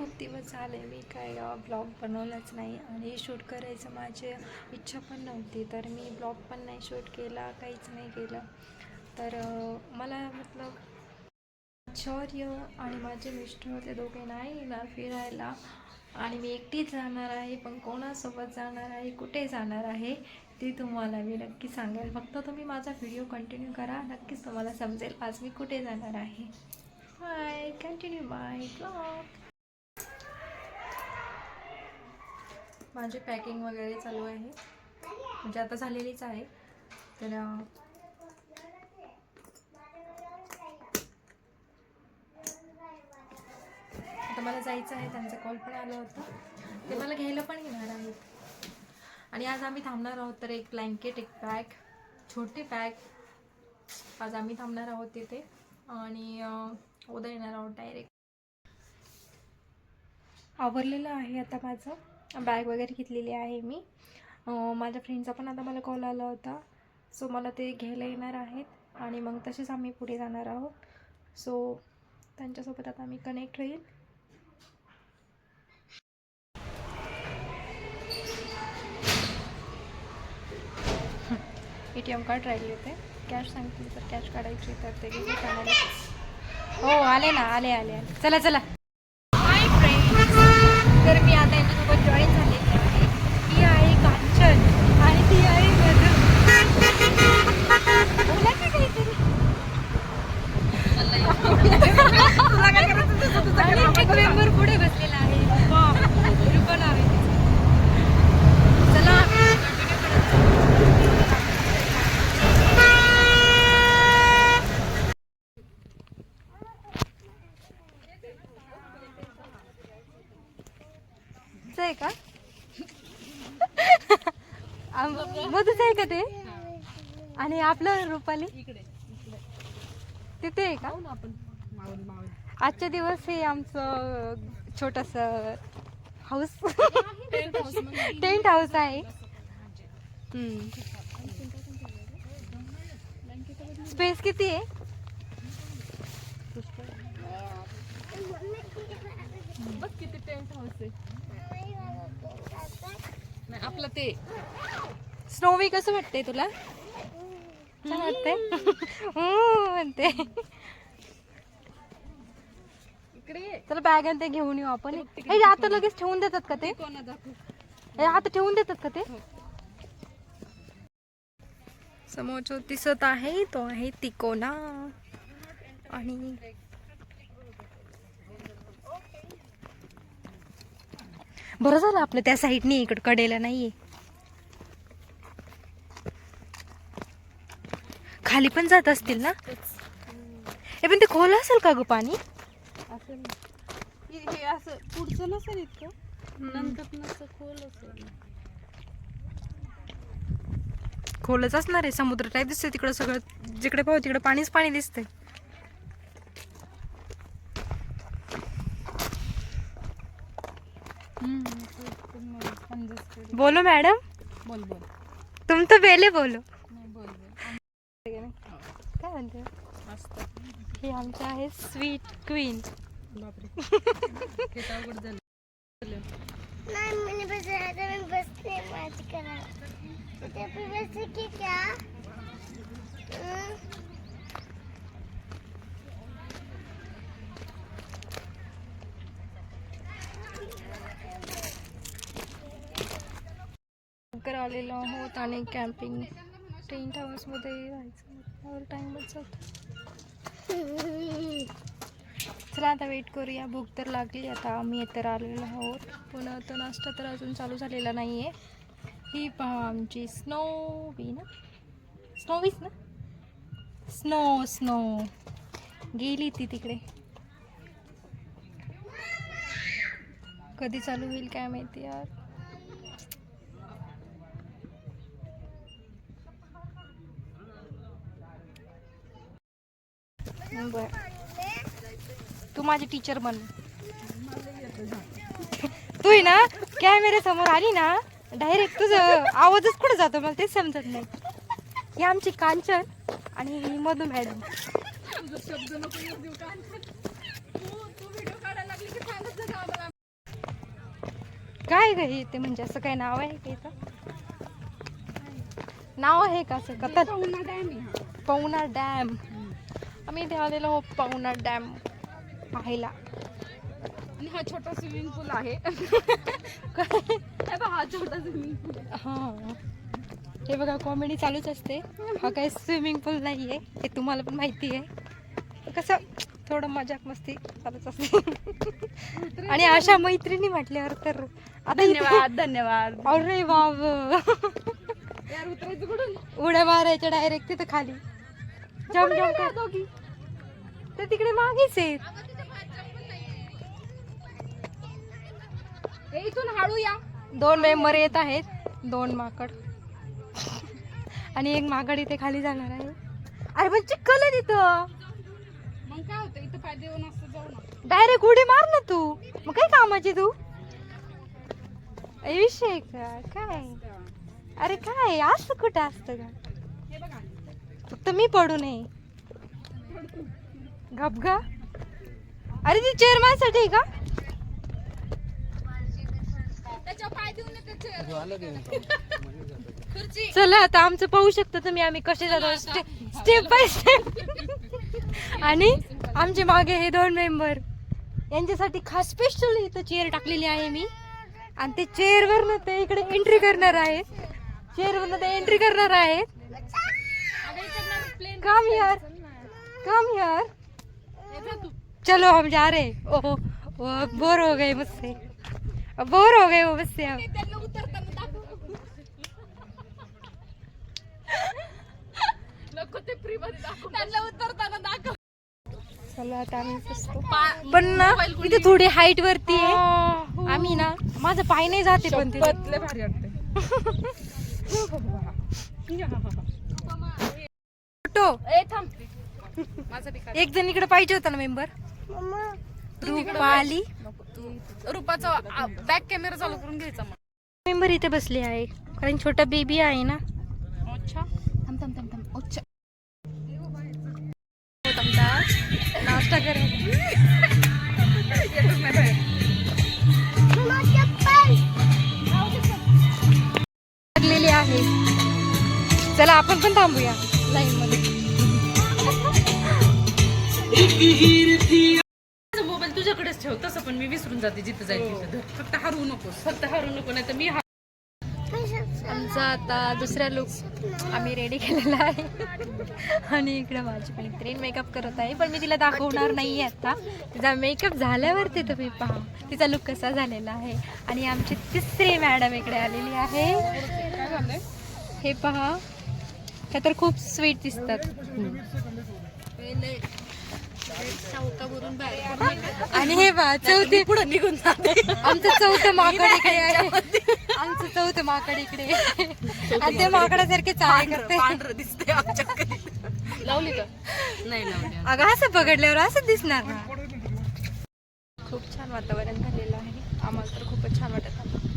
खूप दिवस झाले मी काय ब्लॉग बनवलाच नाही आणि शूट करायचं माझी इच्छा पण नव्हती, तर मी ब्लॉग पण नाही शूट केला, काहीच नाही केलं. तर मला मतलब शौर्य आणि माझे मिस्टर ते दोघे नाही येणार फिरायला आणि मी एकटीच जाणार आहे. पण कोणासोबत जाणार आहे, कुठे जाणार आहे ते तुम्हाला मी नक्की सांगेल. फक्त तुम्ही माझा व्हिडिओ कंटिन्यू करा, नक्कीच तुम्हाला समजेल आज मी कुठे जाणार आहे. हाय, कंटिन्यू माय ब्लॉग. माझी पॅकिंग वगैरे चालू आहे, म्हणजे आता झालेलीच आहे. तर आता मला जायचं आहे. त्यांचा कॉल पण आला होता, ते मला घ्यायला पण येणार आहेत. आणि आज आम्ही थांबणार आहोत. तर एक ब्लँकेट, एक बॅग, छोटी बॅग, आज आम्ही थांबणार आहोत तिथे आणि उद्या येणार आहोत डायरेक्ट. आवरलेलं आहे आता माझं, बॅग वगैरे घेतलेली आहे मी. माझ्या फ्रेंडचा पण आता मला कॉल आला होता, सो मला ते घ्यायला येणार आहेत आणि मग तसेच आम्ही पुढे जाणार आहोत. सो त्यांच्यासोबत आता मी कनेक्ट होईल. ATM कार्ड राहिले होते, कॅश सांगतील तर कॅश काढायची, तर ते घेऊन जाणार. हो आले ना, आले आले आले. चला चला. हाय फ्रेंड्स, तर मी आता यांच्यासोबत जॉईन झालेली आहे. ही आहे कांचन आणि ती आहे मधु. बोला की काहीतरी. एक मेंबर पुढे बसलेला आहे, रुपा नाव आहे. चला आहे का मधुच आहे का ते? आणि आपलं रुपाली तिथे आहे का? आजच्या दिवस हे आमचं छोटस हाऊस, टेंट हाऊस आहे. स्पेस किती आहे? बघ किती टेंट हाऊस आहे. नाही आपलं ते स्नोवी. कसं वाटतंय तुला? छान वाटतंय म्हणते. चला बॅग आणि ते घेऊन येऊ आपण. हे आता लगेच ठेवून देतात का ते? आता ठेवून देतात का ते? समोर जो दिसत आहे तो आहे तिकोना. आणि बरं झालं आपलं त्या साईडने इकडे कडेला नाहीये. खाली पण जात असतील ना? हे पण ते खोल असेल का ग पाणी? हे असं पुढचं नसेल इतकं, नंतर नसतं खोल असेल. खोलच असणार आहे, समुद्र टाईप दिसतंय तिकडं. सगळं जिकडे पाहू तिकडे पाणीच पाणी दिसतंय. बोलो मैडम, बोल बोल. तुम तो पहले बोलो. बोल बोल. काय म्हणते? मस्त. हे आमचे आहे स्वीट क्वीन. बापरे. किती अवघड झालं. नहीं मैंने बस आया मैं बस ने मैच करा तो फिर वैसे की क्या लवकर आलेलो आहोत आणि कॅम्पिंग टेंट हाऊस मध्ये राहायचं टाइमच जातो. चला आता वेट करूया, भूक तर लागली. आता आम्ही तर आलेलो आहोत, पण आता नाश्ता तर अजून चालू झालेला नाही आहे. ही पहा आमची स्नोवी ना, स्नोवीच ना, स्नो स्नो गेली ती तिकडे. कधी चालू होईल काय माहिती यार. बर, तू माझी टीचर बन. तू आहे ना कॅमेरे समोर आली ना डायरेक्ट तुझं आवाजच कुठे जातो मला तेच समजत नाही. ही आमची कांचन आणि मधू मॅडम. काय ग हे ते म्हणजे असं काय नाव आहे का इथं? नाव आहे का असं कथा? पवना डॅम. आम्ही इथे आलेलो आहोत पवना डॅम पाहायला. आणि हा छोटा स्विमिंग पूल आहे. हा छोटा स्विमिंग पूल. हा हे बघा कॉमेडी चालूच असते. हा काही स्विमिंग पूल नाही आहे हे तुम्हाला पण माहिती आहे. कसं थोडं मजाक मस्ती चालूच असते. आणि अशा मैत्रिणी म्हटल्यावर तर धन्यवाद धन्यवाद. अरे बाब यार उतरायचं कुठून? उड्या मारायच्या डायरेक्ट तिथं खाली. जम जम कर दोघी. ते तिकडे मागेच आहेत. इथून हळू या. 2 मेंबर येत आहेत. 2 माकड आणि 1 माकड इथे खाली जाणार आहे. अरे पण चिखल आहे तिथं. मग काय होतं इथं पाय देऊन असं जाऊ ना. डायरेक्ट उडी मार ना तू. मग काय कामाची तू? विषय का काय? अरे काय असं कुठं असतं का? हे बघा. फक्त मी पडू नये. गपगा. अरे ती चेअर माझ्यासाठी का? त्याच्यावर पाय देऊन खुर्ची. चला आता आमचं पाहू शकता तुम्ही आम्ही कसे जातो स्टेप बाय स्टेप. आणि आमचे मागे हे 2 मेंबर यांच्यासाठी खास स्पेशल इथं चेअर टाकलेली आहे मी. आणि ते चेअरवरनं ते इकडे एंट्री करणार आहेत. चेअरवरनं ते एंट्री करणार आहेत. Come here come here. चलो हम जा रहे. ओहो बोर हो गए मुझसे. बोर हो गए वो मुझसे अब. नको ते फ्री मध्ये दाखव. त्यांना उतरताना दाखव. चला आता आम्ही बसतो. पण ना इथे थोडी हाईट वरती आहे. आम्ही ना माझं पाय नाही जाते पण ते पतले भारी वाटते. फोटो ए थांब. माझा बी काय. 1 जण इकडे पाहिजे होता ना मेंबर. रूपाली रूपाचा बॅक कॅमेरा चालू करून घ्यायचा मग. मेंबर इथे बसले आहे कारण छोटा बेबी आहे ना. अच्छा थांब थांब थांब थांब. अच्छा नाश्ता करायला येतच नाही बाहेर. लागलेली आहे. चला आपण पण थांबूया लाईन मध्ये. मोबाईल तुझ्याकडेच ठेव. तसं पण मी विसरून जाते जिथे जायचं तिथं. फक्त हरू नकोस. फक्त हरू नको नाही तर मी आमचा आता दुसरा लुक आम्ही रेडी केलेला आहे. आणि इकडे माझी मैत्रीण मेकअप करत आहे पण मी तिला दाखवणार नाही आता. तिचा मेकअप झाल्यावरती तुम्ही पहा तिचा लुक कसा झालेला आहे. आणि आमची 3री मॅडम इकडे आलेली आहे. काय झालंय. हे पहा त्या तर खूप स्वीट दिसतात. आणि हे पहा चौथे पुढे निघून जाते. आमचं 4थं माकड इकडे आहे. आमचं 4थं माकड इकडे आणि ते माकडासारखे चाळे करते. पांढरं दिसते आमच्याकडे. लावली का? नाही लावली. अगं असं पकडल्यावर असं दिसणार ना. खूप छान वातावरण झालेलं आहे. आम्हाला तर खूपच छान वाटत आहे.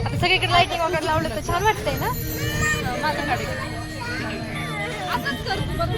आता सगळीकडे लाइटिंग वगैरे लावलं तर छान वाटतंय ना. माझ्याकडे असंच करतो बघ.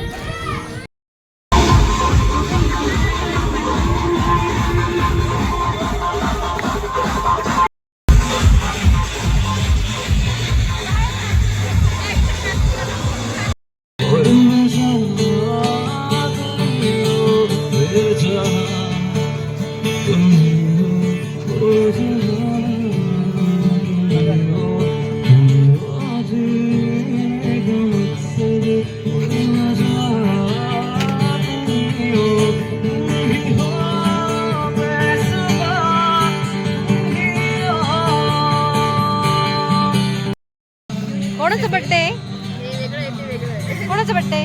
कोणाचा बर्थडे? कोणाचा birthday?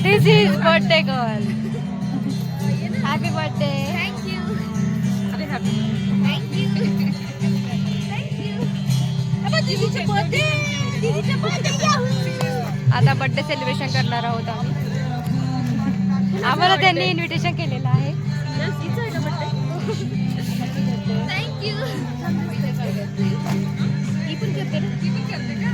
This is birthday girl. Happy birthday. Thank you अरे हॅपी. थँक्यू दीदीचा बर्थडे. आता बर्थडे सेलिब्रेशन करणार आहोत आम्ही. आम्हाला त्यांनी इन्व्हिटेशन केलेलं आहे. थँक्यू. ही पण करते ना. ती पण करते का?